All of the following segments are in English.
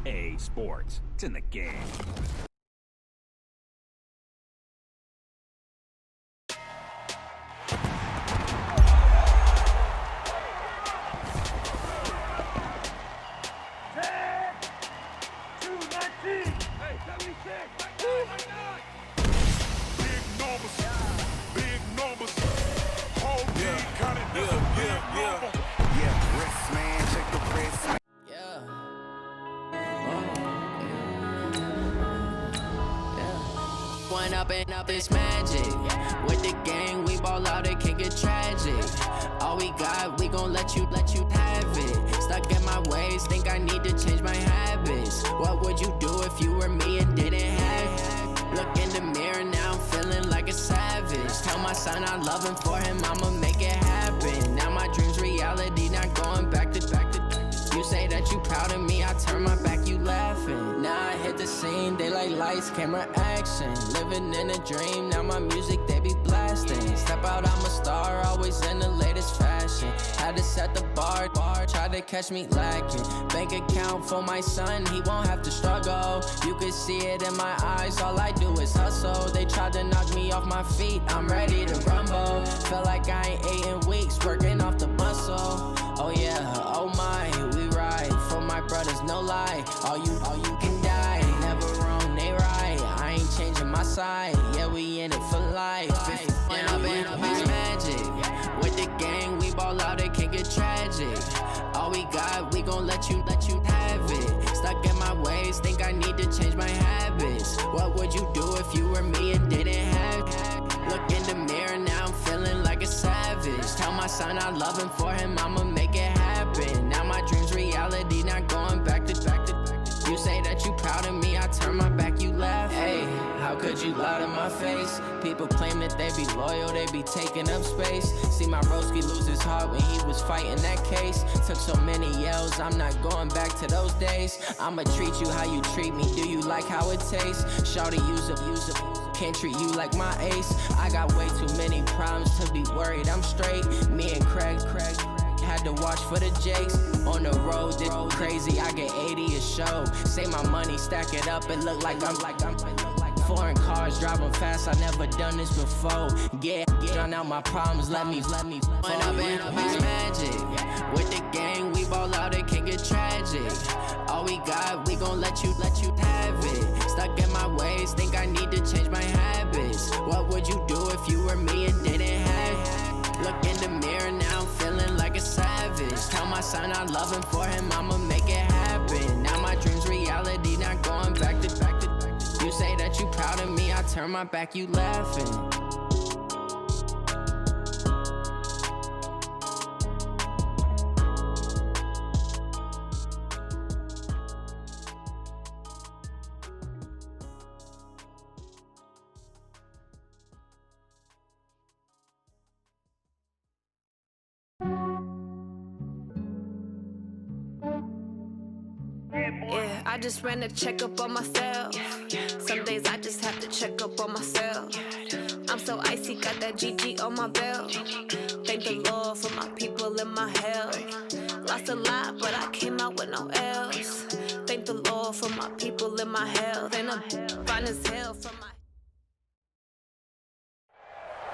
EA Sports. It's in the game. Up it's magic. With the gang, we ball out, it can get tragic. All we got, we gon' let you have it. Stuck in my ways, think I need to change my habits. What would you do if you were me and didn't have it? Look in the mirror, now I'm feeling like a savage. Tell my son I love him, for him I'ma make it happen. Now my dream's reality, not going back to. You say that you proud of me, I turn my back, you laughing. Now I hit the scene, they like lights, camera, action. Living in a dream, now my music, they be blasting. Step out, I'm a star, always in the latest fashion. Had to set the bar, try to catch me lacking. Bank account for my son, he won't have to struggle. You can see it in my eyes, all I do is hustle. They tried to knock me off my feet, I'm ready to rumble. Feel like I ain't ate in weeks, working off the muscle. Oh yeah, oh my, we ride for my brothers, no lie. All you can die, never wrong, they right. I ain't changing my side, yeah, we in it for life. When up it's magic. With the gang, we ball out, it can get tragic. All we got, we gon' let you have it. Stuck in my ways, think I need to change my habits. What would you do if you were me and didn't have it? Look in the mirror, now I'm feeling like a savage. Tell my son I love him, for him I'ma make it happen. Now my dream's reality, not going back to. You say that you proud of me, I turn my back, you laugh. Hey, how could you lie to my face? People claim that they be loyal, they be taking up space. See my broski lose his heart when he was fighting that case. Took so many yells, I'm not going back to those days. I'ma treat you how you treat me, do you like how it tastes? Shawty, use up, can't treat you like my ace. I got way too many problems to be worried, I'm straight. Me and Craig had to watch for the Jakes. On the road, did crazy, I get 80 a show. Say my money, stack it up, it look like I'm foreign cars, driving fast, I never done this before. Yeah, drown out my problems, let me. When up it's magic. With the gang, we ball out, it can get tragic. All we got, we gon' let you have it. Stuck in my ways, think I need to change my habits. What would you do if you were me and didn't have it? Look in the mirror, now I'm feeling like a savage. Tell my son I love him, for him I'ma make it happen. Now my dream's reality, not going back to. You say that you proud of me, I turn my back, you laughing. Yeah, I just ran a checkup on myself. Some days I just have to check up on myself. I'm so icy, got that GG on my belt. Thank the Lord for my people and my health. Lost a lot, but I came out with no L's. Thank the Lord for my people and my health. And I'm fine as hell from my...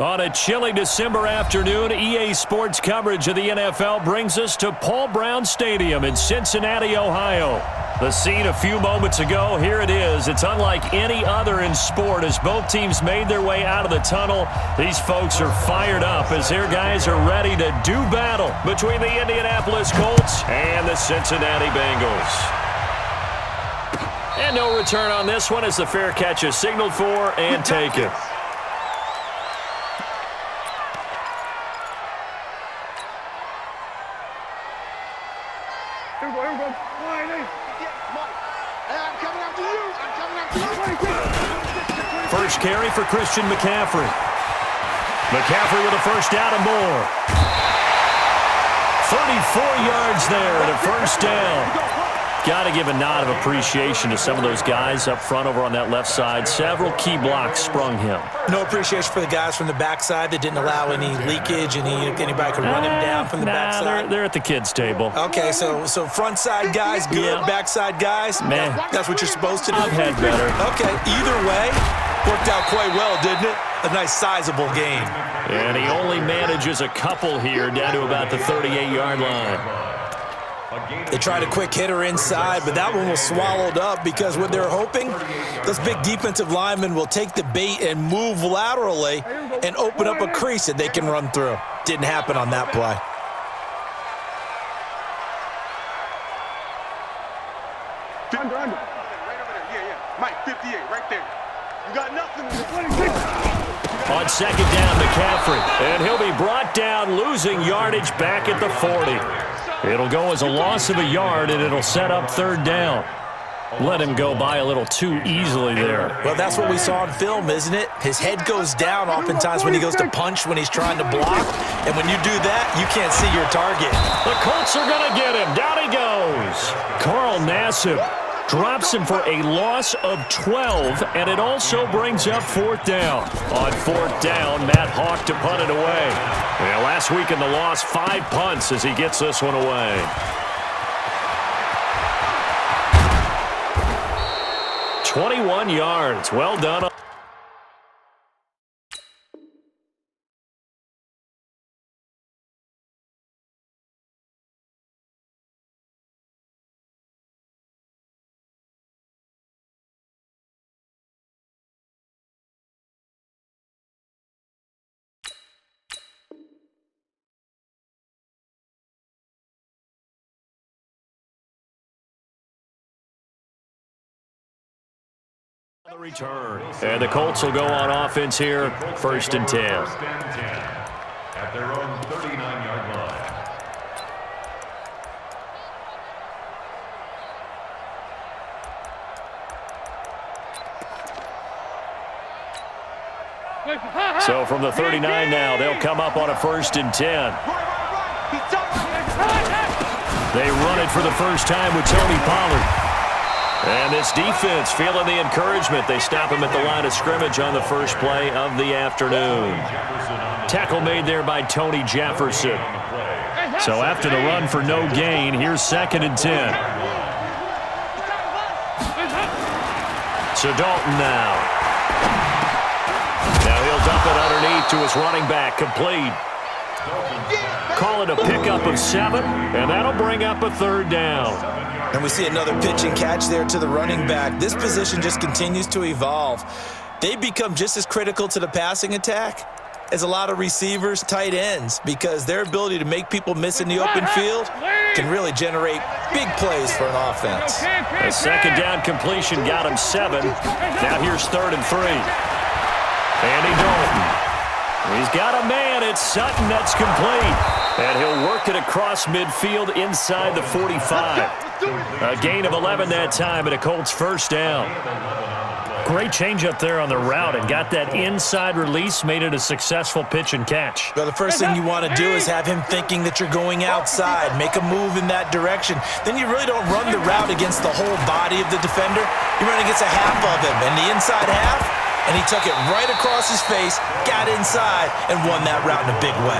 On a chilly December afternoon, EA Sports coverage of the NFL brings us to Paul Brown Stadium in Cincinnati, Ohio. The scene a few moments ago, here it is. It's unlike any other in sport as both teams made their way out of the tunnel. These folks are fired up as their guys are ready to do battle between the Indianapolis Colts and the Cincinnati Bengals. And no return on this one as the fair catch is signaled for and taken. First carry for Christian McCaffrey. McCaffrey with a first down and more. 34 yards there and a first down. Got to give a nod of appreciation to some of those guys up front over on that left side. Several key blocks sprung him. No appreciation for the guys from the backside that didn't allow any leakage, anybody could run him down from the backside. They're at the kids' table. Okay, so front side guys good, Yeah. backside guys, Man. that's what you're supposed to do. I've had better. Okay, either way, worked out quite well, didn't it? A nice sizable game. And he only manages a couple here down to about the 38-yard line. They tried a quick hitter inside, but that one was swallowed up because what they're hoping, those big defensive linemen will take the bait and move laterally and open up a crease that they can run through. Didn't happen on that play. Under. Right over there. Yeah. Mike, 58, right there. You got nothing. On second down, McCaffrey. And he'll be brought down, losing yardage back at the 40. It'll go as a loss of a yard, and it'll set up third down. Let him go by a little too easily there. Well, that's what we saw on film, isn't it? His head goes down oftentimes when he goes to punch, when he's trying to block. And when you do that, you can't see your target. The Colts are going to get him. Down he goes. Carl Nassib drops him for a loss of 12, and it also brings up fourth down. On fourth down, Matt Hawk to punt it away. Well, last week in the loss, 5 punts as he gets this one away. 21 yards. Well done. The return. And the Colts will go on offense here, 1st and 10. At their own 39-yard line. So from the 39 now, they'll come up on a 1st and 10. They run it for the first time with Tony Pollard. And this defense feeling the encouragement. They stop him at the line of scrimmage on the first play of the afternoon. Tackle made there by Tony Jefferson. So after the run for no gain, here's 2nd and 10. So Dalton now. Now he'll dump it underneath to his running back, complete. Call it a pickup of 7, and that'll bring up a 3rd down. And we see another pitch and catch there to the running back. This position just continues to evolve. They become just as critical to the passing attack as a lot of receivers, tight ends, because their ability to make people miss in the open field can really generate big plays for an offense. A 2nd down completion got him 7. Now here's 3rd and 3. Andy Dalton. He's got a man. It's Sutton. That's complete. And he'll work it across midfield inside the 45. A gain of 11 that time, and a Colts 1st down. Great change up there on the route and got that inside release, made it a successful pitch and catch. Well, the first thing you want to do is have him thinking that you're going outside, make a move in that direction. Then you really don't run the route against the whole body of the defender. You run against a half of him, and the inside half, and he took it right across his face, got inside, and won that route in a big way.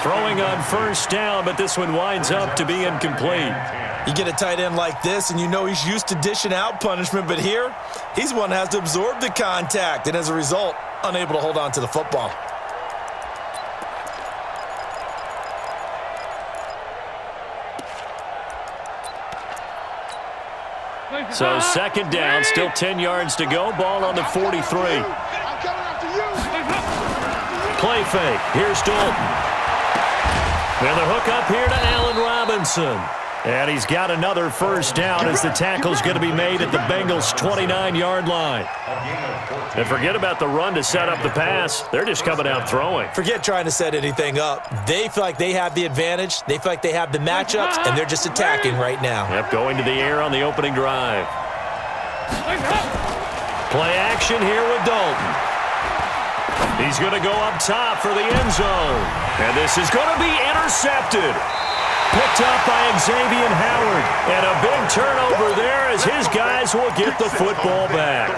Throwing on 1st down, but this one winds up to be incomplete. You get a tight end like this, and you know he's used to dishing out punishment, but here, he's one that has to absorb the contact, and as a result, unable to hold on to the football. So 2nd down, still 10 yards to go, ball on the 43. Play fake, here's Dalton. And the hook up here to Allen Robinson. And he's got another 1st down as the tackle's going to be made at the Bengals' 29-yard line. And forget about the run to set up the pass. They're just coming out throwing. Forget trying to set anything up. They feel like they have the advantage. They feel like they have the matchups, and they're just attacking right now. Yep, going to the air on the opening drive. Play action here with Dalton. He's going to go up top for the end zone. And this is going to be intercepted. Picked up by Xavier Howard. And a big turnover there as his guys will get the football back.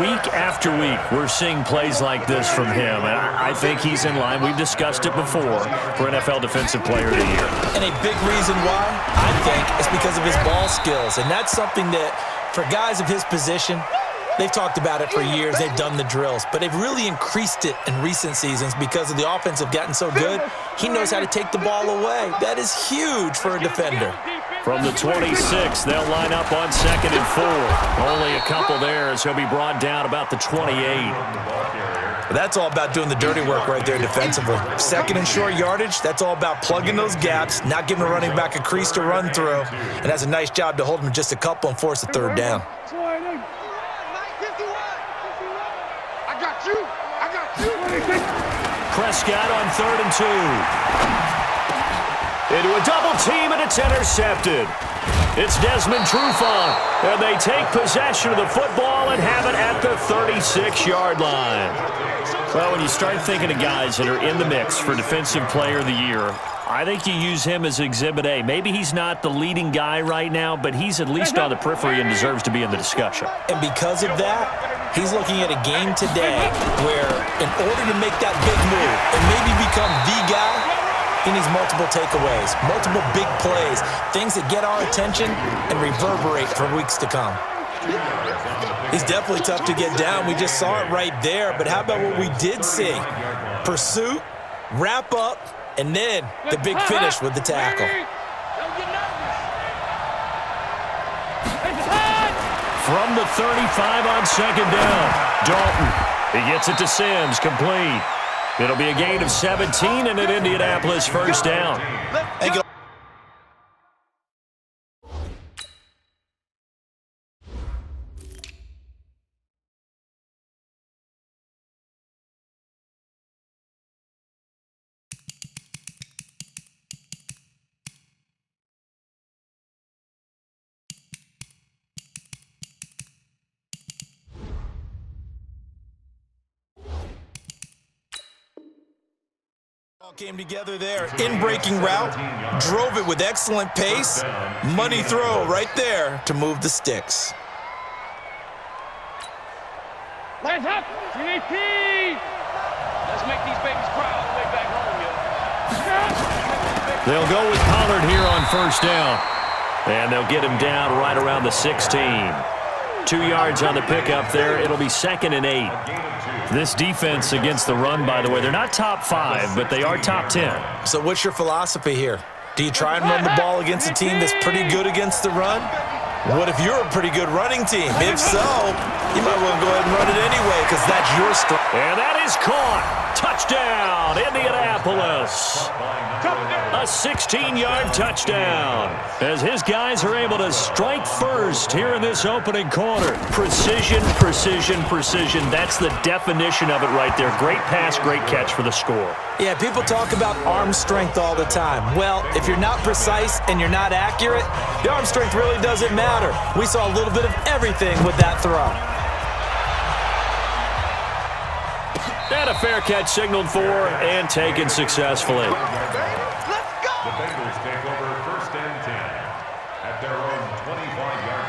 Week after week, we're seeing plays like this from him, and I think he's in line. We've discussed it before for NFL Defensive Player of the Year. And a big reason why, I think, is because of his ball skills. And that's something that, for guys of his position, they've talked about it for years. They've done the drills. But they've really increased it in recent seasons because of the offense have gotten so good. He knows how to take the ball away. That is huge for a defender. From the 26, they'll line up on 2nd and 4. Only a couple there as he'll be brought down about the 28. That's all about doing the dirty work right there defensively. 2nd and short yardage, that's all about plugging those gaps, not giving a running back a crease to run through, and has a nice job to hold him just a couple and force a 3rd down. I got you. Prescott on 3rd and 2. Into a double team, and it's intercepted. It's Desmond Trufant, and they take possession of the football and have it at the 36-yard line. Well, when you start thinking of guys that are in the mix for Defensive Player of the Year, I think you use him as Exhibit A. Maybe he's not the leading guy right now, but he's at least on the periphery and deserves to be in the discussion. And because of that, he's looking at a game today where in order to make that big move and maybe become the guy, he needs multiple takeaways, multiple big plays, things that get our attention and reverberate for weeks to come. He's definitely tough to get down. We just saw it right there. But how about what we did see? Pursuit, wrap up, and then the big finish with the tackle. From the 35 on 2nd down, Dalton. He gets it to Sims, complete. It'll be a gain of 17 and an Indianapolis 1st down. Came together there. In-breaking route, drove it with excellent pace. Money throw right there to move the sticks. Let's up, CDP! Let's make these babies proud on the way back home, yo. They'll go with Pollard here on 1st down. And they'll get him down right around the 16. 2 yards on the pickup there. It'll be 2nd and 8. This defense against the run, by the way, they're not top 5, but they are top 10. So what's your philosophy here? Do you try and run the ball against a team that's pretty good against the run? What if you're a pretty good running team? If so, you might want to go ahead and run it anyway because that's your strength. And that is caught. Touchdown, Indianapolis. A 16-yard touchdown as his guys are able to strike first here in this opening quarter. Precision, precision, precision. That's the definition of it right there. Great pass, great catch for the score. Yeah, people talk about arm strength all the time. Well, if you're not precise and you're not accurate, the arm strength really doesn't matter. We saw a little bit of everything with that throw. And a fair catch signaled for and taken successfully. The Bengals take over 1st and 10 at their own 25-yard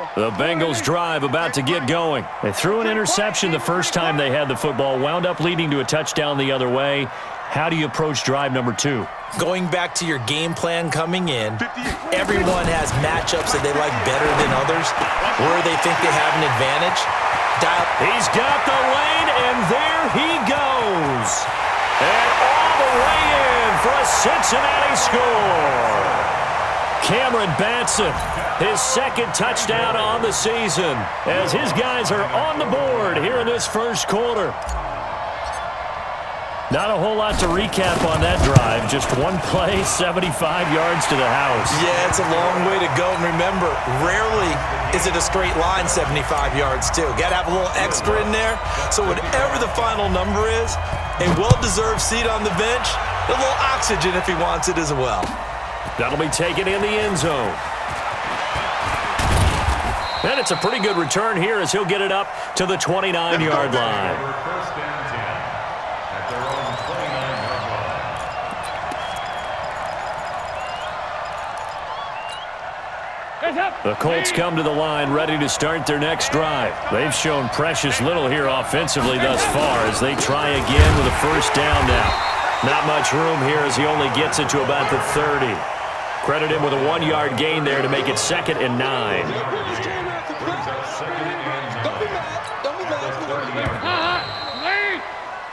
line. The Bengals drive about to get going. They threw an interception the first time they had the football, wound up leading to a touchdown the other way. How do you approach drive number 2? Going back to your game plan coming in, everyone has matchups that they like better than others, where they think they have an advantage. He's got the lane, and there he goes. And all the way in for a Cincinnati score. Cameron Batson, his 2nd touchdown on the season, as his guys are on the board here in this 1st quarter. Not a whole lot to recap on that drive. Just one play, 75 yards to the house. Yeah, it's a long way to go. And remember, rarely is it a straight line 75 yards, too. Got to have a little extra in there. So whatever the final number is, a well-deserved seat on the bench, a little oxygen if he wants it as well. That'll be taken in the end zone. And it's a pretty good return here as he'll get it up to the 29-yard line. The Colts come to the line ready to start their next drive. They've shown precious little here offensively thus far as they try again with a first down now. Not much room here as he only gets it to about the 30. Credit him with a 1-yard gain there to make it 2nd and 9.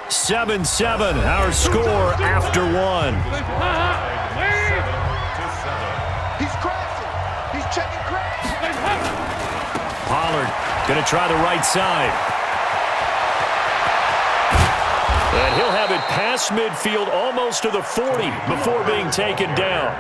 7-7, our score after 1. He's crashing. He's checking crash. Pollard going to try the right side. And he'll have it past midfield almost to the 40 before being taken down.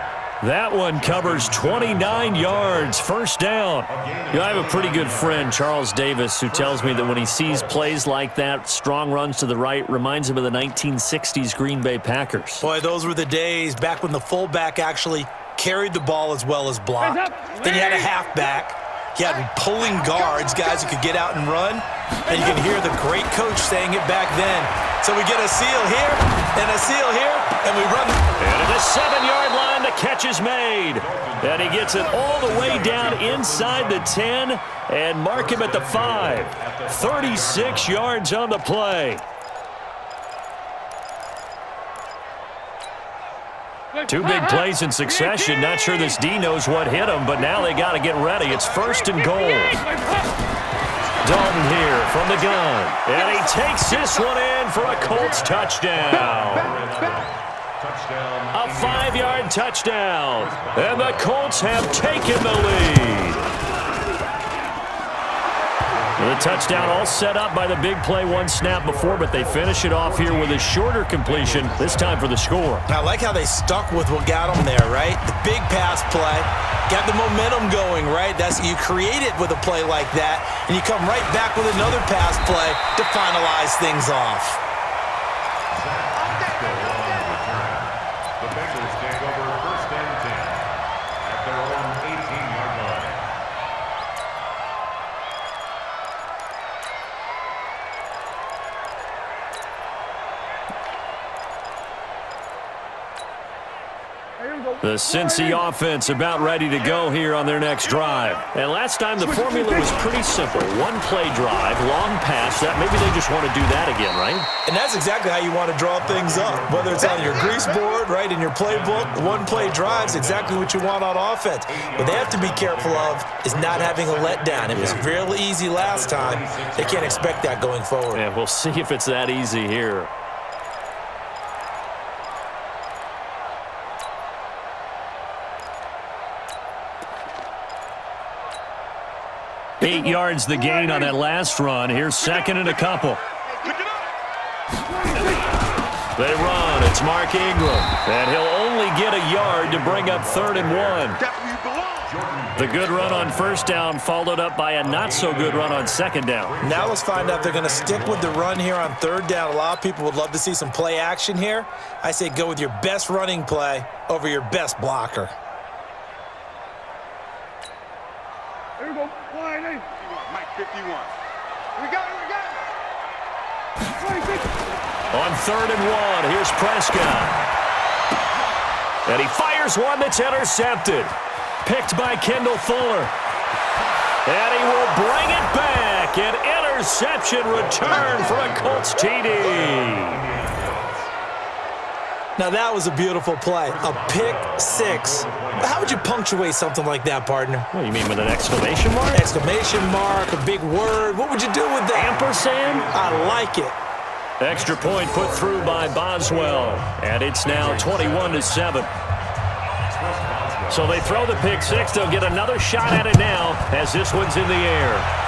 That one covers 29 yards, first down. You know, I have a pretty good friend, Charles Davis, who tells me that when he sees plays like that, strong runs to the right, reminds him of the 1960s Green Bay Packers. Boy, those were the days back when the fullback actually carried the ball as well as blocked. Then you had a halfback. You had pulling guards, guys who could get out and run. And you can hear the great coach saying it back then. So we get a seal here and a seal here, and we run. And at the 7-yard line, the catch is made. And he gets it all the way down inside the 10 and mark him at the 5. 36 yards on the play. Two big plays in succession. Not sure this D knows what hit him, but now they got to get ready. It's 1st and goal. Dalton here from the gun. And he takes this one in for a Colts touchdown. A 5-yard touchdown. And the Colts have taken the lead. The touchdown all set up by the big play one snap before, but they finish it off here with a shorter completion, this time for the score. I like how they stuck with what got them there, right? The big pass play, got the momentum going, right? That's you create it with a play like that, and you come right back with another pass play to finalize things off. The Bengals take over 1st and 10 at their own 18-yard line. The Cincy offense about ready to go here on their next drive. And last time the formula was pretty simple. One play drive, long pass. That maybe they just want to do that again, right? And that's exactly how you want to draw things up. Whether it's on your grease board, right, in your playbook, one play drive's exactly what you want on offense. What they have to be careful of is not having a letdown. It was real easy last time. They can't expect that going forward. Yeah, we'll see if it's that easy here. Eight yards the gain on that last run. Here's 2nd and a couple. They run. It's Mark Ingram. And he'll only get a yard to bring up 3rd and 1. The good run on first down followed up by a not-so-good run on 2nd down. Now let's find out if they're going to stick with the run here on 3rd down. A lot of people would love to see some play action here. I say go with your best running play over your best blocker. Here we go. Mike 51. We got it. On 3rd and 1, here's Prescott. And he fires one that's intercepted. Picked by Kendall Fuller. And he will bring it back. An interception return for a Colts TD. Now that was a beautiful play. A pick 6. How would you punctuate something like that, partner? What do you mean, with an exclamation mark? Exclamation mark, a big word. What would you do with that? Ampersand? I like it. Extra point put through by Boswell. And it's now 21-7. So they throw the pick 6. They'll get another shot at it now as this one's in the air.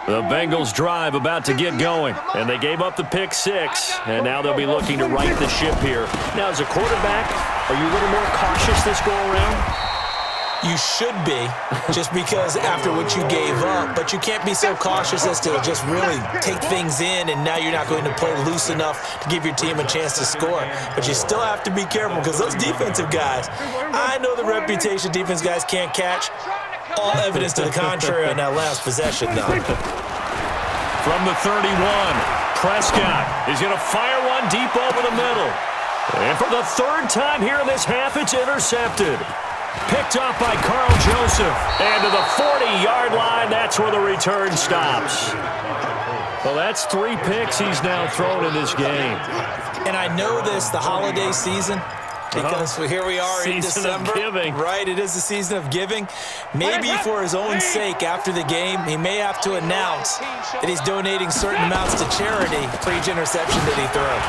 The Bengals drive about to get going, and they gave up the pick 6, and now they'll be looking to right the ship here. Now, as a quarterback, are you a little more cautious this go-around? You should be, just because after what you gave up, but you can't be so cautious as to just really take things in, and now you're not going to play loose enough to give your team a chance to score. But you still have to be careful because those defensive guys, I know the reputation defense guys can't catch, All evidence to the contrary on that last possession, though. From the 31, Prescott is going to fire one deep over the middle. And for the third time here in this half, it's intercepted. Picked up by Carl Joseph. And to the 40-yard line, that's where the return stops. Well, that's 3 picks he's now thrown in this game. And I know this, the holiday season, because here we are in December. Season of giving. Right, it is the season of giving. Maybe for his own sake after the game, he may have to announce that he's donating certain amounts to charity for each interception that he throws.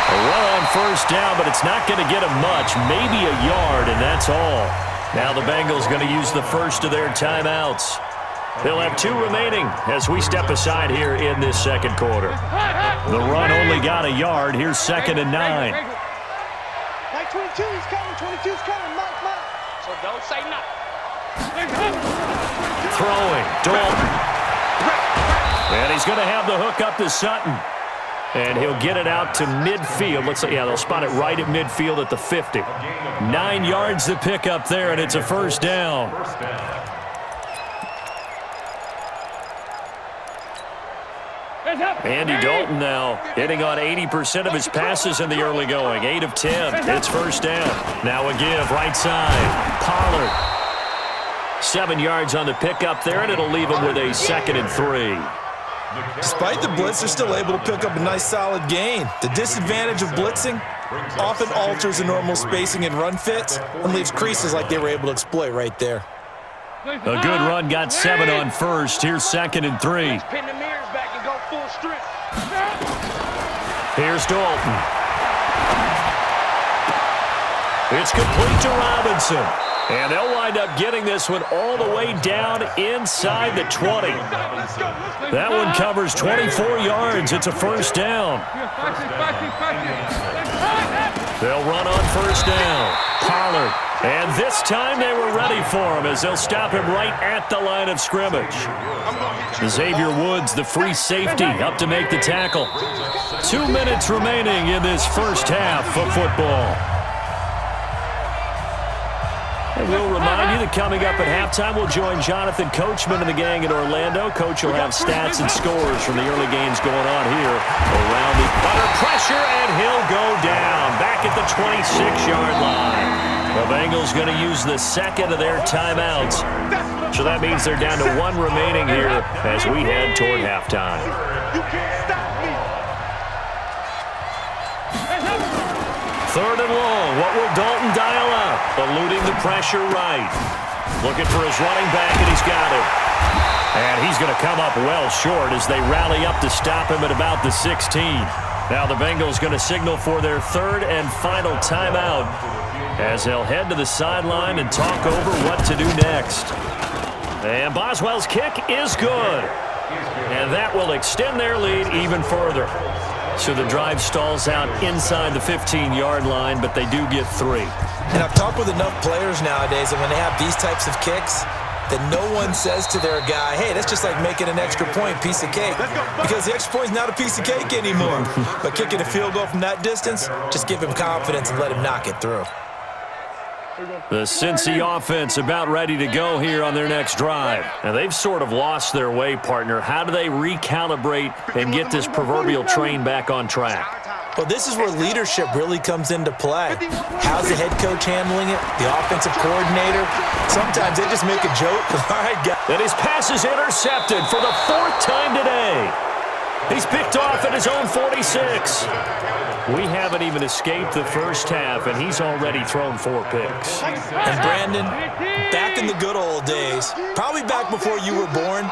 A run on first down, but it's not going to get him much. Maybe a yard, and that's all. Now the Bengals going to use the first of their timeouts. They'll have 2 remaining as we step aside here in this second quarter. The run only got a yard. Here's 2nd and 9. Mike 22's coming. 22's coming. Mike. So don't say nothing. Throwing, Dalton. And he's going to have the hook up to Sutton. And he'll get it out to midfield. Looks like, yeah, they'll spot it right at midfield at the 50. 9 yards to pick up there, and it's a first down. Andy Dalton now hitting on 80% of his passes in the early going. 8 of 10. It's first down. Now a give, right side. Pollard. 7 yards on the pickup there, and it'll leave him with a 2nd and 3. Despite the blitz, they're still able to pick up a nice solid gain. The disadvantage of blitzing often alters the normal spacing and run fits and leaves creases like they were able to exploit right there. A good run, got 7 on first. Here's 2nd and 3. Pin the mirrors back and go full strength. Here's Dalton. It's complete to Robinson. And they'll wind up getting this one all the way down inside the 20. That one covers 24 yards. It's a first down. They'll run on first down. Pollard. And this time they were ready for him as they'll stop him right at the line of scrimmage. Xavier Woods, the free safety, up to make the tackle. 2 minutes remaining in this first half of football. And we'll remind you that coming up at halftime, we'll join Jonathan Coachman and the gang in Orlando. Coach will have stats and scores from the early games going on here around the under pressure, and he'll go down back at the 26-yard line. The Bengals going to use the 2nd of their timeouts. So that means they're down to 1 remaining here as we head toward halftime. You can't stop me. 3rd and long. What will Dalton dial up? Eluding the pressure right. Looking for his running back, and he's got it. And he's going to come up well short as they rally up to stop him at about the 16. Now the Bengals going to signal for their 3rd and final timeout as they'll head to the sideline and talk over what to do next. And Boswell's kick is good. And that will extend their lead even further. So the drive stalls out inside the 15-yard line, but they do get 3. And I've talked with enough players nowadays that when they have these types of kicks, that no one says to their guy, hey, that's just like making an extra point, piece of cake. Because the extra point is not a piece of cake anymore. But kicking a field goal from that distance, just give him confidence and let him knock it through. The Cincy offense about ready to go here on their next drive. And they've sort of lost their way, partner. How do they recalibrate and get this proverbial train back on track? Well, this is where leadership really comes into play. How's the head coach handling it? The offensive coordinator? Sometimes they just make a joke. All right, guys. And his pass is intercepted for the 4th time today. He's picked off at his own 46. We haven't even escaped the first half, and he's already thrown 4 picks. And Brandon, back in the good old days, probably back before you were born,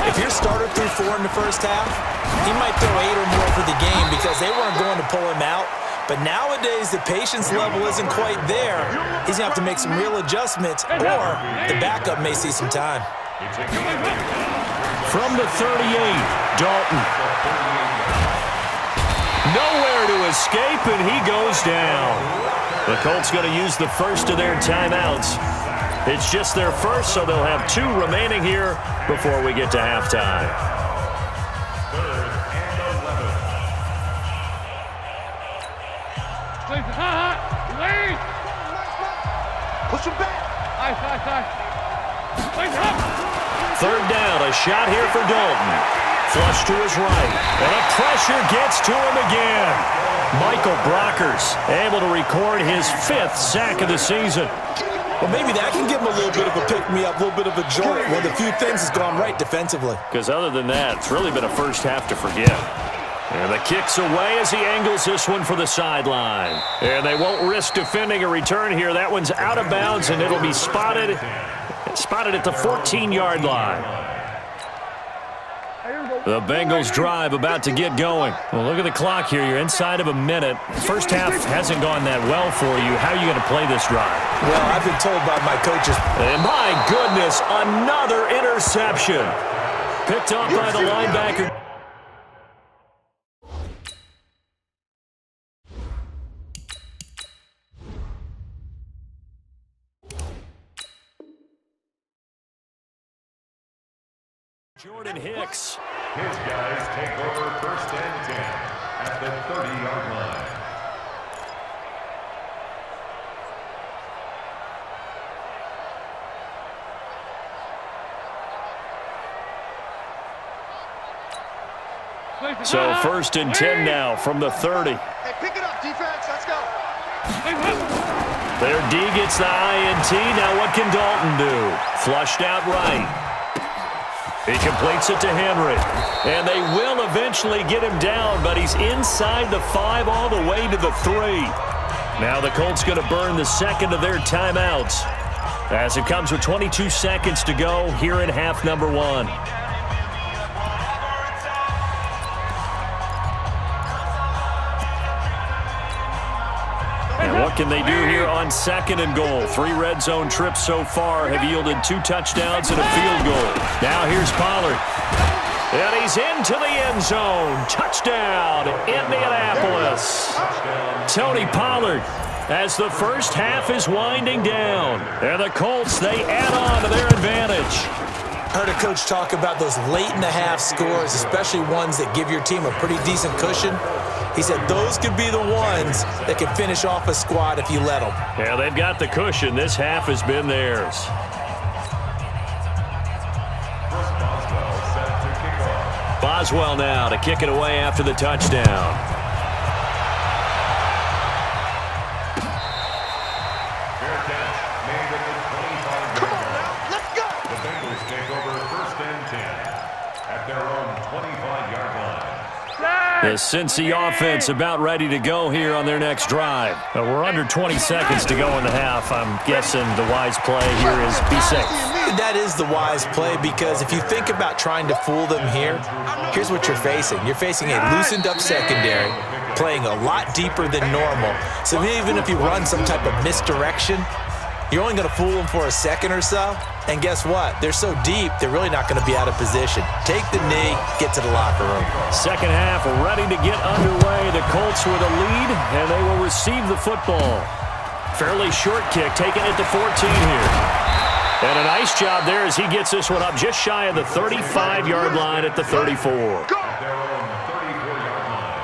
if your starter threw 4 in the first half, he might throw 8 or more for the game because they weren't going to pull him out. But nowadays, the patience level isn't quite there. He's going to have to make some real adjustments, or the backup may see some time. From the 38, Dalton. Nowhere to escape, and he goes down. The Colts going to use the first of their timeouts. It's just their first, so they'll have 2 remaining here before we get to halftime. 3rd and 11. Push him back. Third down, a shot here for Dalton. Flush to his right, and the pressure gets to him again. Michael Brockers able to record his 5th sack of the season. Well, maybe that can give him a little bit of a pick-me-up, a little bit of a jolt. One of the few things has gone right defensively. Because other than that, it's really been a first half to forget. And the kick's away as he angles this one for the sideline. And they won't risk defending a return here. That one's out of bounds, and it'll be spotted at the 14-yard line. The Bengals drive about to get going. Well, look at the clock here. You're inside of a minute. First half hasn't gone that well for you. How are you going to play this drive? Well, I've been told by my coaches. And my goodness, another interception. Picked up by the linebacker. Jordan Hicks. His guys take over 1st and 10 at the 30-yard line. So 1st and 10 now from the 30. Hey, pick it up, defense. Let's go. Their D gets the INT. Now what can Dalton do? Flushed out right. He completes it to Henry. And they will eventually get him down, but he's inside the 5 all the way to the 3. Now the Colts going to burn the second of their timeouts as it comes with 22 seconds to go here in half number 1. And what can they do here on 2nd and goal? 3 red zone trips so far have yielded 2 touchdowns and a field goal. Now here's Pollard. And he's into the end zone. Touchdown, Indianapolis. Tony Pollard as the first half is winding down. And the Colts, they add on to their advantage. Heard a coach talk about those late-in-the-half scores, especially ones that give your team a pretty decent cushion. He said those could be the ones that can finish off a squad if you let them. Yeah, they've got the cushion. This half has been theirs. Boswell now to kick it away after the touchdown. Fair catch made at the 25-yard line. Let's go. The Bengals take over 1st and 10 at their own 25-yard line. The Cincy offense about ready to go here on their next drive. We're under 20 seconds to go in the half. I'm guessing the wise play here is be safe. That is the wise play because if you think about trying to fool them here, here's what you're facing. You're facing a loosened-up secondary, playing a lot deeper than normal. So even if you run some type of misdirection, you're only going to fool them for a second or so. And guess what? They're so deep, they're really not going to be out of position. Take the knee, get to the locker room. Second half ready to get underway. The Colts with a lead, and they will receive the football. Fairly short kick, taking it to 14 here. And a nice job there as he gets this one up just shy of the 35-yard line at the 34. At their own 34-yard line.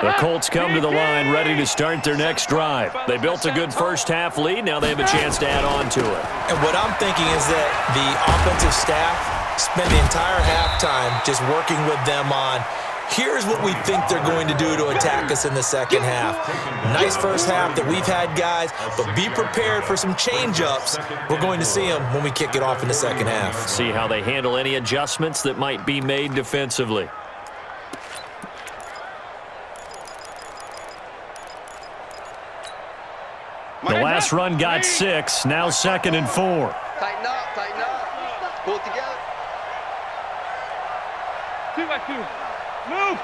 The Colts come to the line ready to start their next drive. They built a good first half lead. Now they have a chance to add on to it. And what I'm thinking is that the offensive staff spend the entire halftime just working with them on, here's what we think they're going to do to attack us in the second half. Nice first half that we've had, guys, but be prepared for some change-ups. We're going to see them when we kick it off in the second half. See how they handle any adjustments that might be made defensively. The last run got 6, now 2nd and 4. Tighten up. Pull it together. 2 by 2. Move.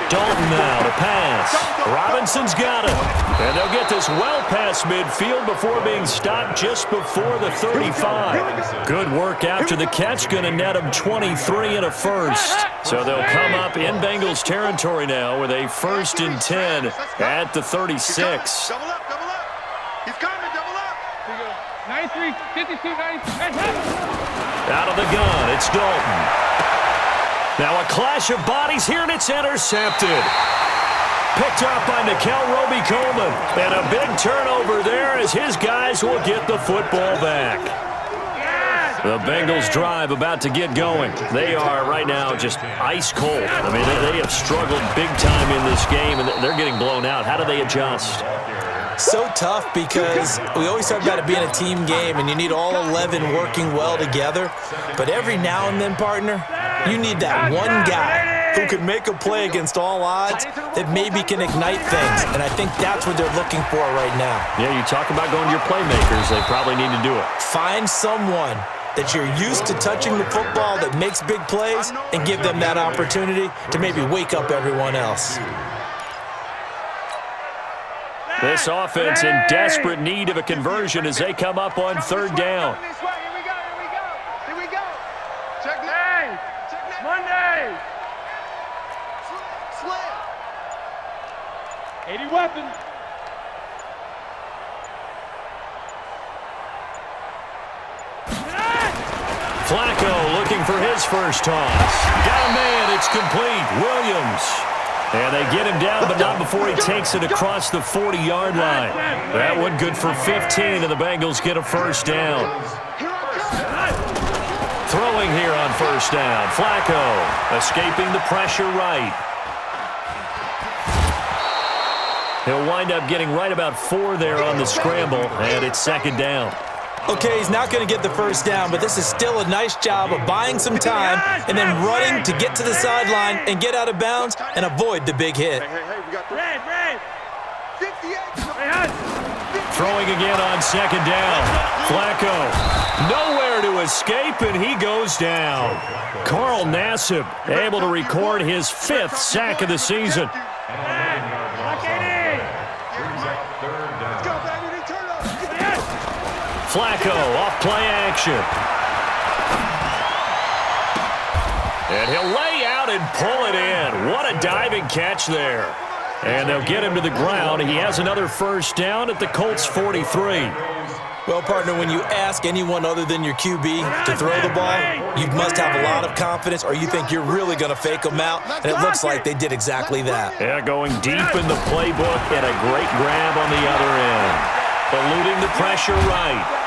Dalton now to pass. Robinson's got it. And they'll get this well past midfield before being stopped just before the 35. Good work after the catch. Going to net them 23 and a first. So they'll come up in Bengals territory now with a 1st and 10 at the 36. Double up. He's coming, double up. 19. 93, 52, 93. Out of the gun, it's Dalton. Now a clash of bodies here, and it's intercepted. Picked off by Nickel Roby-Coleman. And a big turnover there as his guys will get the football back. The Bengals drive about to get going. They are right now just ice cold. I mean, they have struggled big time in this game, and they're getting blown out. How do they adjust? So tough because we always talk about it being a team game, and you need all 11 working well together. But every now and then, partner, you need that one guy who can make a play against all odds that maybe can ignite things. And I think that's what they're looking for right now. Yeah, you talk about going to your playmakers. They probably need to do it. Find someone that you're used to touching the football that makes big plays and give them that opportunity to maybe wake up everyone else. This offense in desperate need of a conversion as they come up on third down. Here we go. Check name. Monday. Slam. 80 weapons. Flacco looking for his first toss. Got a man, it's complete. Williams. And they get him down, but not before he takes it across the 40-yard line. That one good for 15, and the Bengals get a first down. Throwing here on first down. Flacco escaping the pressure right. He'll wind up getting right about 4 there on the scramble, and it's second down. Okay, he's not going to get the first down, but this is still a nice job of buying some time and then running to get to the sideline and get out of bounds and avoid the big hit. Hey, we got 58. Throwing again on second down. Flacco nowhere to escape, and he goes down. Carl Nassib able to record his 5th sack of the season. Flacco off play action. And he'll lay out and pull it in. What a diving catch there. And they'll get him to the ground. He has another first down at the Colts 43. Well, partner, when you ask anyone other than your QB to throw the ball, you must have a lot of confidence, or you think you're really going to fake them out, and it looks like they did exactly that. Yeah, going deep in the playbook and a great grab on the other end. Eluding the pressure right.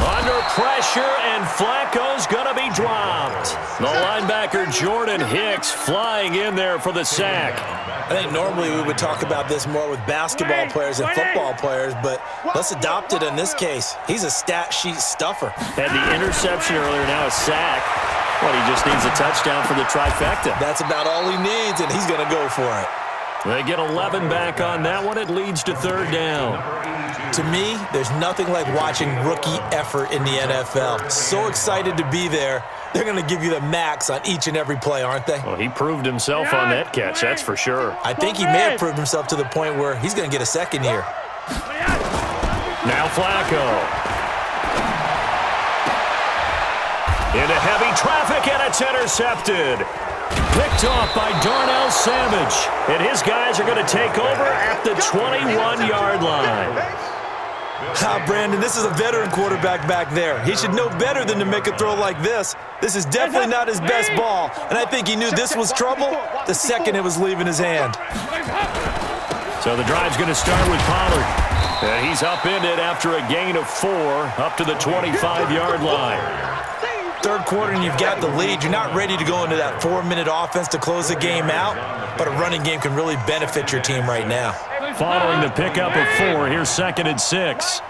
Under pressure, and Flacco's going to be dropped. The linebacker Jordan Hicks flying in there for the sack. I think normally we would talk about this more with basketball players and football players, but let's adopt it in this case. He's a stat sheet stuffer. Had the interception earlier, now a sack. Well, he just needs a touchdown for the trifecta. That's about all he needs, and he's going to go for it. They get 11 back on that one. It leads to third down. To me, there's nothing like watching rookie effort in the NFL. So excited to be there. They're going to give you the max on each and every play, aren't they? Well, he proved himself on that catch, that's for sure. I think he may have proved himself to the point where he's going to get a second here. Now Flacco. Into heavy traffic, and it's intercepted. Picked off by Darnell Savage. And his guys are going to take over at the 21-yard line. Brandon, this is a veteran quarterback back there. He should know better than to make a throw like this. This is definitely not his best ball, and I think he knew this was trouble the second it was leaving his hand. So the drive's going to start with Pollard. And he's upended after a gain of 4 up to the 25-yard line. Third quarter and you've got the lead. You're not ready to go into that 4-minute offense to close the game out, but a running game can really benefit your team right now. Following the pickup of 4, here's 2nd and 6.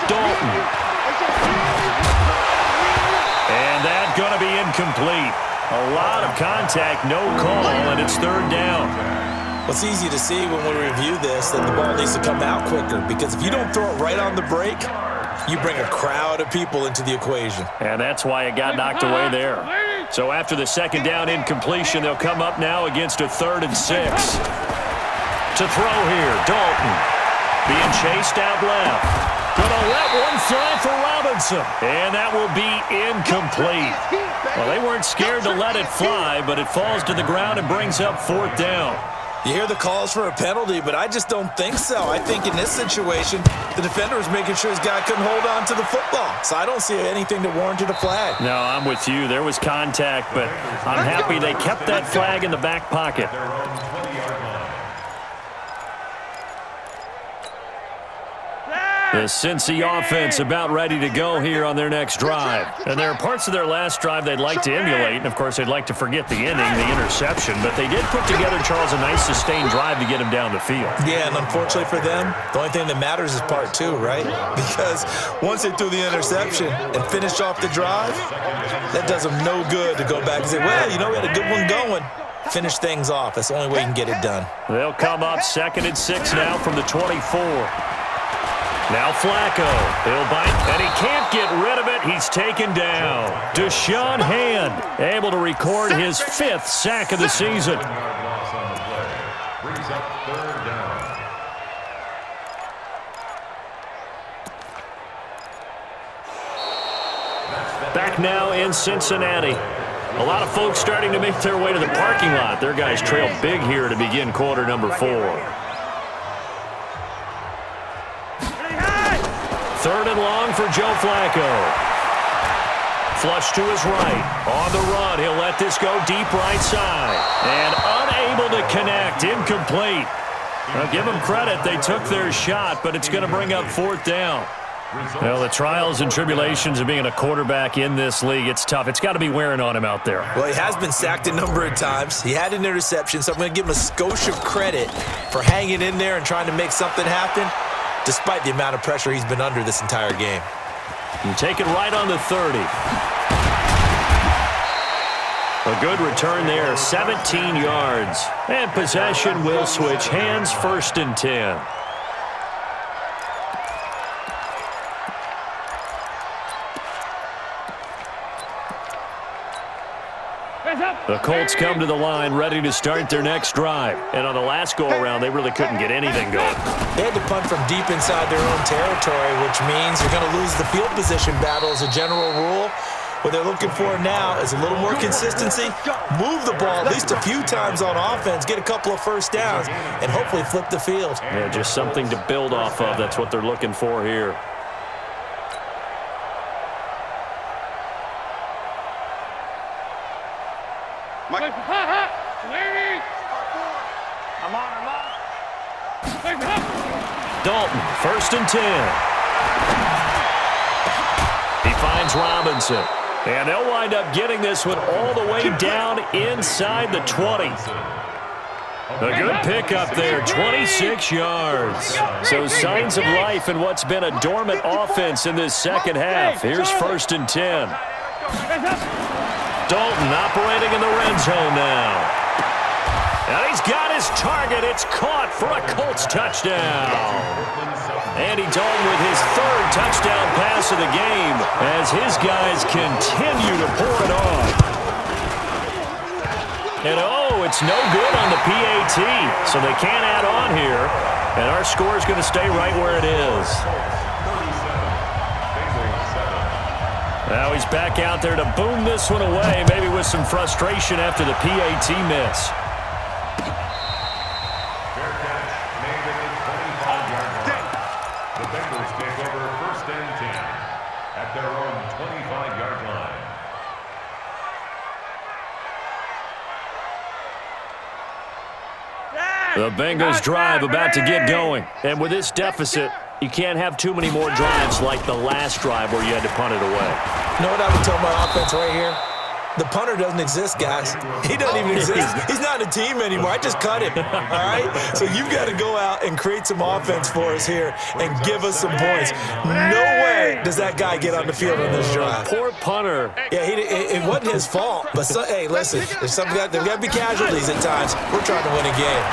Dalton. And that's going to be incomplete. A lot of contact, no call, and it's third down. Well, it's easy to see when we review this that the ball needs to come out quicker, because if you don't throw it right on the break, you bring a crowd of people into the equation. And that's why it got knocked away there. So after the second down incompletion, they'll come up now against a 3rd and 6. To throw here, Dalton. Being chased out left. Gonna let one fly for Robinson. And that will be incomplete. Well, they weren't scared to let it fly, but it falls to the ground and brings up 4th down. You hear the calls for a penalty, but I just don't think so. I think in this situation, the defender was making sure his guy couldn't hold on to the football. So I don't see anything that warranted a flag. No, I'm with you. There was contact, but I'm happy they kept that flag in the back pocket. The Cincy offense about ready to go here on their next drive. And there are parts of their last drive they'd like to emulate, and of course they'd like to forget the inning, the interception, but they did put together, Charles, a nice sustained drive to get him down the field. Yeah, and unfortunately for them, the only thing that matters is part two, right? Because once they threw the interception and finished off the drive, that does them no good to go back and say, well, you know, we had a good one going. Finish things off. That's the only way you can get it done. They'll come up 2nd and 6 now from the 24. Now Flacco, he'll bite, and he can't get rid of it. He's taken down. Deshaun Hand able to record his 5th sack of the season. Brings up 3rd down. Back now in Cincinnati. A lot of folks starting to make their way to the parking lot. Their guys trail big here to begin quarter number 4. 3rd and long for Joe Flacco. Flush to his right. On the run, he'll let this go deep right side. And unable to connect. Incomplete. Well, give them credit. They took their shot, but it's going to bring up 4th down. Well, the trials and tribulations of being a quarterback in this league, it's tough. It's got to be wearing on him out there. Well, he has been sacked a number of times. He had an interception, so I'm going to give him a skosh of credit for hanging in there and trying to make something happen, despite the amount of pressure he's been under this entire game. You take it right on the 30. A good return there, 17 yards. And possession will switch hands, 1st and 10. The Colts come to the line ready to start their next drive. And on the last go-around, they really couldn't get anything going. They had to punt from deep inside their own territory, which means you're going to lose the field position battle as a general rule. What they're looking for now is a little more consistency, move the ball at least a few times on offense, get a couple of first downs, and hopefully flip the field. Yeah, just something to build off of. That's what they're looking for here. Dalton, 1st and 10. He finds Robinson. And they'll wind up getting this one all the way down inside the 20. A good pickup there, 26 yards. So signs of life in what's been a dormant offense in this second half. Here's 1st and 10. Dalton operating in the red zone now. And he's got his target. It's caught for a Colts touchdown. Andy Dalton with his 3rd touchdown pass of the game as his guys continue to pour it on. And oh, it's no good on the PAT, so they can't add on here. And our score is going to stay right where it is. Now he's back out there to boom this one away, maybe with some frustration after the PAT miss. Fair catch made at the 25-yard line. The Bengals take over 1st and 10 at their own 25-yard line. The Bengals drive about to get going. And with this deficit, you can't have too many more drives like the last drive where you had to punt it away. You know what I would tell my offense right here? The punter doesn't exist, guys. He doesn't even exist. He's not a team anymore. I just cut him, all right? So you've got to go out and create some offense for us here and give us some points. No way does that guy get on the field on this drive. Poor punter. Yeah, it wasn't his fault. But, hey, listen, there's got to be casualties at times. We're trying to win a game.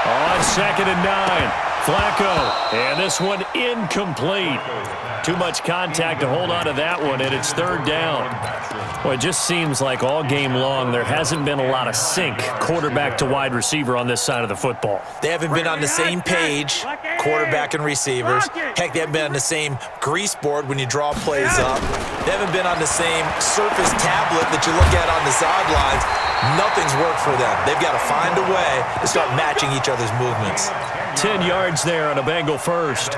On 2nd and 9. Flacco, and this one incomplete. Too much contact to hold on to that one, and it's third down. Well, it just seems like all game long there hasn't been a lot of sync quarterback to wide receiver on this side of the football. They haven't been on the same page, quarterback and receivers. Heck, they haven't been on the same grease board when you draw plays up. They haven't been on the same surface tablet that you look at on the sidelines. Nothing's worked for them. They've got to find a way to start matching each other's movements. 10 yards there on a Bengal first.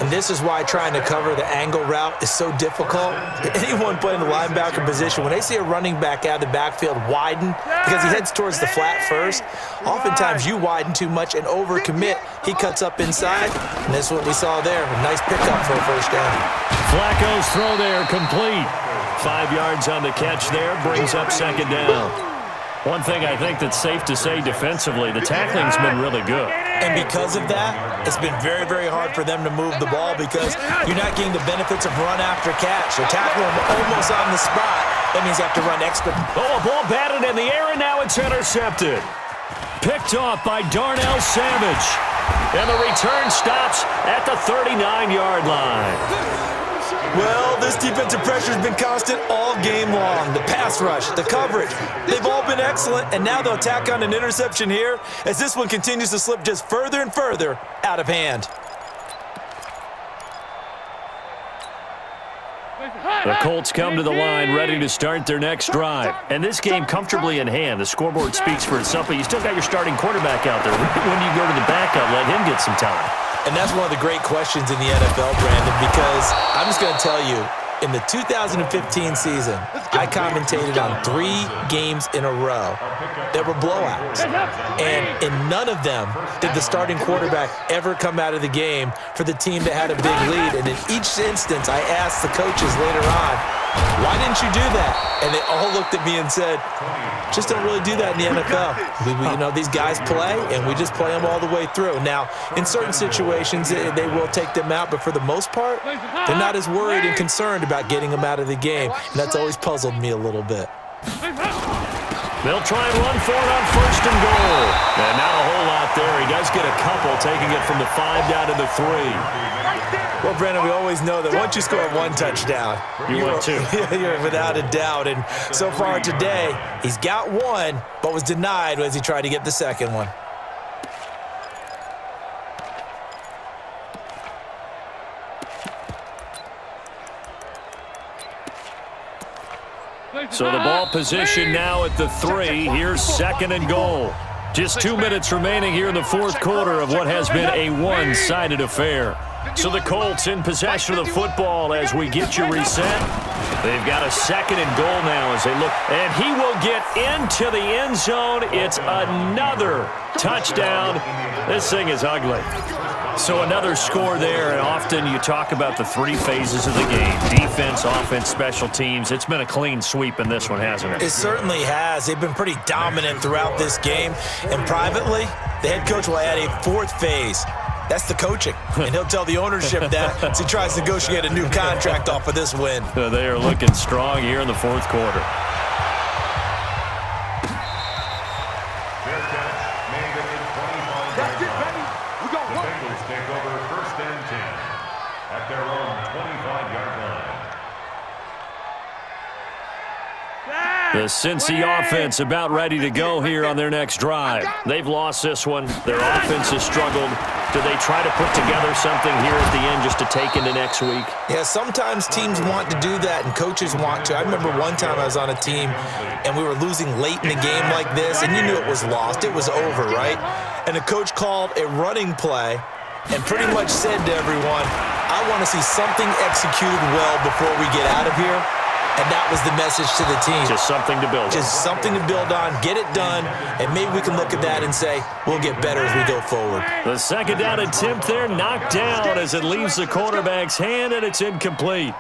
And this is why trying to cover the angle route is so difficult. Anyone playing the linebacker position, when they see a running back out of the backfield widen because he heads towards the flat first, oftentimes you widen too much and overcommit. He cuts up inside, and this is what we saw there. A nice pickup for a first down. Flacco's throw there complete. 5 yards on the catch there, brings up second down. One thing I think that's safe to say defensively, the tackling's been really good. And because of that, it's been very, very hard for them to move the ball because you're not getting the benefits of run after catch. They're tackling them almost on the spot. That means you have to run extra. Oh, a ball batted in the air, and now it's intercepted. Picked off by Darnell Savage. And the return stops at the 39-yard line. Well, this defensive pressure has been constant all game long. The pass rush, the coverage, they've all been excellent, and now they'll tack on an interception here as this one continues to slip just further and further out of hand. The Colts come to the line ready to start their next drive. And this game comfortably in hand. The scoreboard speaks for itself, but you still got your starting quarterback out there. When do you go to the backup, let him get some time? And that's one of the great questions in the NFL, Brandon, because I'm just going to tell you, in the 2015 season, I commentated on 3 games in a row that were blowouts. And in none of them did the starting quarterback ever come out of the game for the team that had a big lead. And in each instance, I asked the coaches later on, why didn't you do that? And they all looked at me and said, just don't really do that in the NFL. These guys play, and we just play them all the way through. Now, in certain situations, they will take them out, but for the most part, they're not as worried and concerned about getting them out of the game. And that's always puzzled me a little bit. They'll try and run for it on first and goal. And not a whole lot there. He does get a couple, taking it from the 5 down to the 3. Well, Brandon, we always know that once you score 1 touchdown, you're 2. You're without a doubt. And so far today, he's got 1, but was denied as he tried to get the second one. So the ball position now at the 3. Here's second and goal. Just 2 minutes remaining here in the fourth quarter of what has been a one-sided affair. So the Colts in possession of the football as we get you reset. They've got a second and goal now as they look. And he will get into the end zone. It's another touchdown. This thing is ugly. So another score there, and often you talk about the 3 phases of the game. Defense, offense, special teams. It's been a clean sweep in this one, hasn't it? It certainly has. They've been pretty dominant throughout this game. And privately, the head coach will add a 4th phase. That's the coaching. And he'll tell the ownership that as he tries to negotiate a new contract off of this win. They are looking strong here in the fourth quarter. The Cincy offense about ready to go here on their next drive. They've lost this one. Their offense has struggled. Do they try to put together something here at the end just to take into next week? Yeah, sometimes teams want to do that and coaches want to. I remember one time I was on a team and we were losing late in the game like this, and you knew it was lost. It was over, right? And the coach called a running play and pretty much said to everyone, I want to see something executed well before we get out of here. And that was the message to the team. Just something to build on. Just something to build on, get it done, and maybe we can look at that and say, we'll get better as we go forward. The second down attempt there knocked down as it leaves the quarterback's hand, and it's incomplete.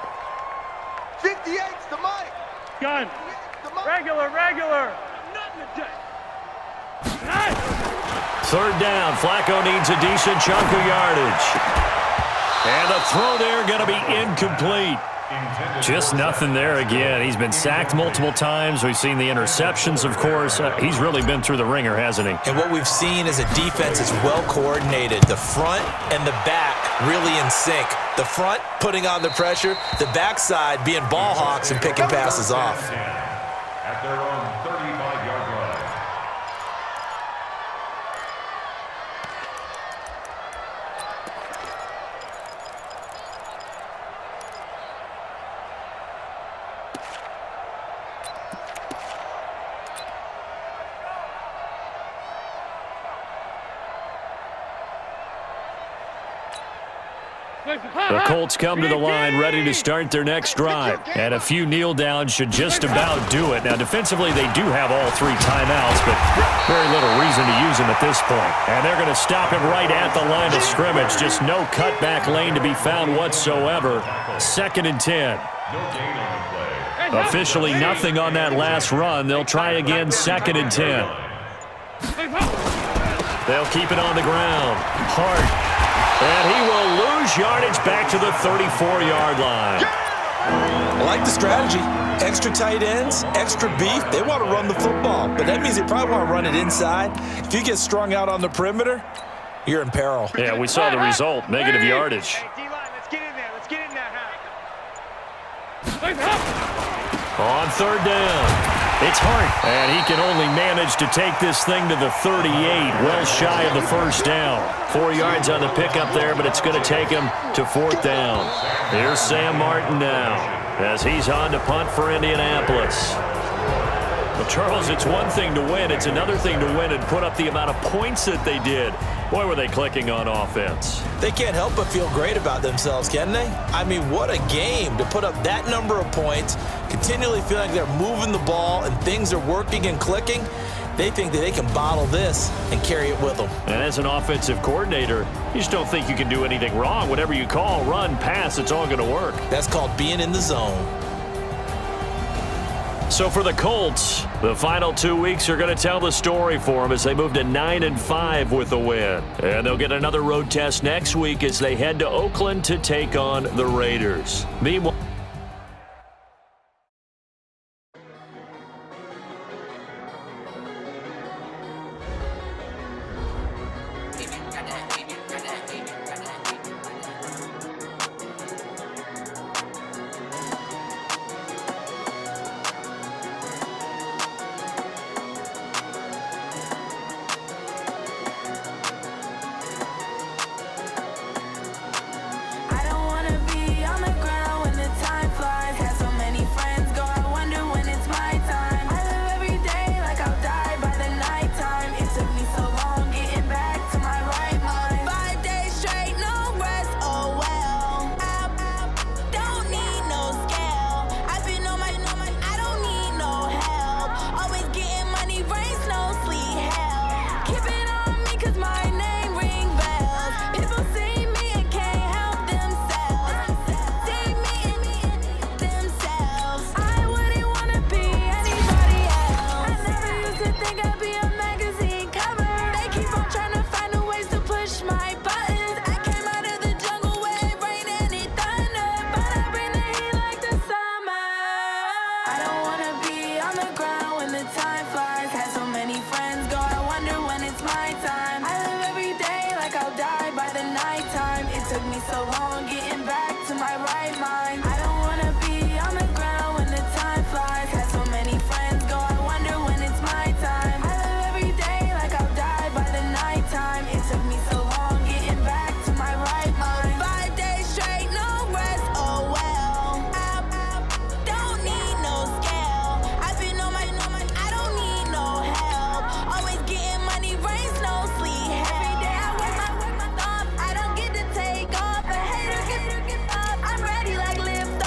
58's the mic. Gun. Regular. Third down. Flacco needs a decent chunk of yardage. And the throw there going to be incomplete. Just nothing there again. He's been sacked multiple times. We've seen the interceptions, of course. He's really been through the ringer, hasn't he? And what we've seen is a defense that's well coordinated. The front and the back really in sync. The front putting on the pressure, the backside being ball hawks and picking passes off. At their own 35-yard line. The Colts come to the line ready to start their next drive. And a few kneel downs should just about do it. Now, defensively, they do have all 3 timeouts, but very little reason to use them at this point. And they're going to stop him right at the line of scrimmage. Just no cutback lane to be found whatsoever. 2nd and 10. Officially nothing on that last run. They'll try again, 2nd and 10. They'll keep it on the ground. Hart. And he will lose yardage back to the 34-yard line. I like the strategy. Extra tight ends, extra beef. They want to run the football, but that means they probably want to run it inside. If you get strung out on the perimeter, you're in peril. Yeah, we saw the result, negative yardage. Hey, D-line, let's get in there. Let's get in there, On 3rd down. It's Hart, and he can only manage to take this thing to the 38, well shy of the first down. 4 yards on the pickup there, but it's going to take him to 4th down. Here's Sam Martin now, as he's on to punt for Indianapolis. Well, Charles, it's one thing to win. It's another thing to win and put up the amount of points that they did. Boy, were they clicking on offense. They can't help but feel great about themselves, can they? I mean, what a game to put up that number of points, continually feeling like they're moving the ball and things are working and clicking. They think that they can bottle this and carry it with them. And as an offensive coordinator, you just don't think you can do anything wrong. Whatever you call, run, pass, it's all going to work. That's called being in the zone. So for the Colts, the final 2 weeks are going to tell the story for them as they move to 9-5 with a win. And they'll get another road test next week as they head to Oakland to take on the Raiders. Meanwhile, I'm ready like live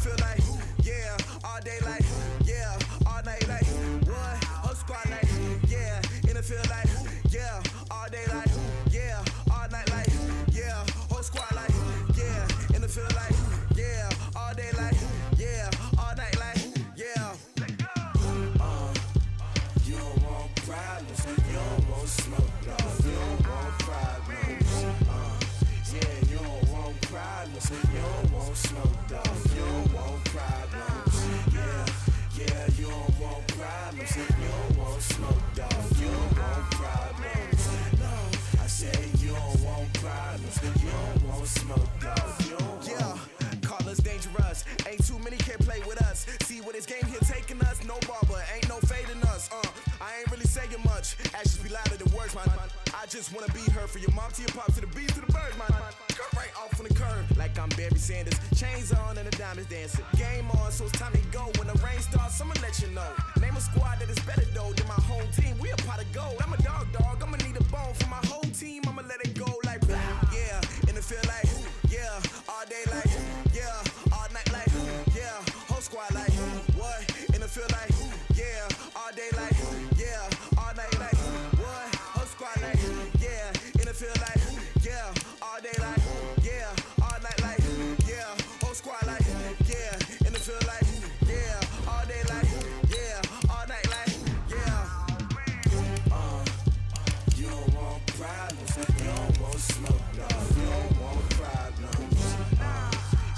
field like, yeah, all day like, yeah, all night like, what? Whole squad like, yeah, in the field like, yeah, all day like, yeah, all night like, yeah, whole squad like, yeah, in the field like, yeah, all day like, yeah, all night like, yeah. You don't want problems, you don't want smoke, no, you don't want problems. Yeah, you don't want problems, you don't want smoke, dog, you don't want problems. Yeah, you don't want problems, you don't want smoke, dog, you don't want problems. No, I said you don't want problems, you don't want smoke, dog, you don't want. Yeah, call us dangerous, ain't too many can play with us. See what this game here taking us, no barber, ain't no fading us. I ain't really saying much, actions be louder than words, man. I just wanna be heard for your mom to your pop to the beat to the bird, man. Cut right off on the curb, like I'm Barry Sanders. Chains on and the diamonds dancing. Game on, so it's time to go. When the rain starts, I'ma let you know. Name a squad that is better though than my home team. We a pot of gold. I'm a dog, I'ma need a bone for my whole team. I'ma let it go like, yeah, in the field like, yeah, all day like, yeah, all night like, yeah, whole squad like, what? In the field like, yeah, all day like, yeah, all night like, what? Whole squad like, yeah, in the field like, yeah, all day like, yeah, all night like, yeah, whole squad like, yeah, in the field like, yeah, all day like, yeah, all night like, yeah. You don't want problems, you don't want smoke, no, you don't want problems.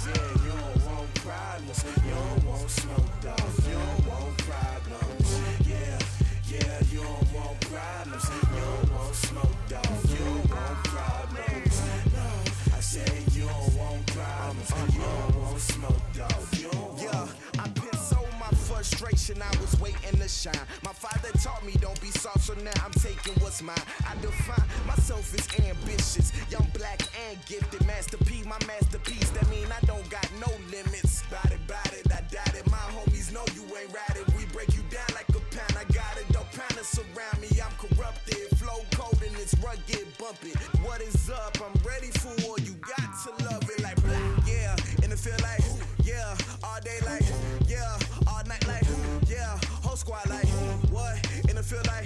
Yeah, you don't want problems, you don't want smoke, dog, you don't want problems. Yeah, you don't want problems, you don't want smoke, dog, you don't want problems. No, I said you don't want problems, you don't want smoke, dog, you don't want. Yeah, I pissed so my frustration, I was waiting to shine. My father taught me don't be soft, so now I'm taking what's mine. I define myself as ambitious, young, black, and gifted. Master P, my masterpiece, that mean I don't got no limits. Bout it, I doubt it. My homies know you ain't ratted. We break you down like a pound. I got it, don't pound us around me. I'm corrupted, flow cold and it's rugged, bump it. What is up? I'm ready for war. You got to love it like black. Yeah, in the field like, yeah, all day like, yeah, all night like, yeah, whole squad like, what? In the field like,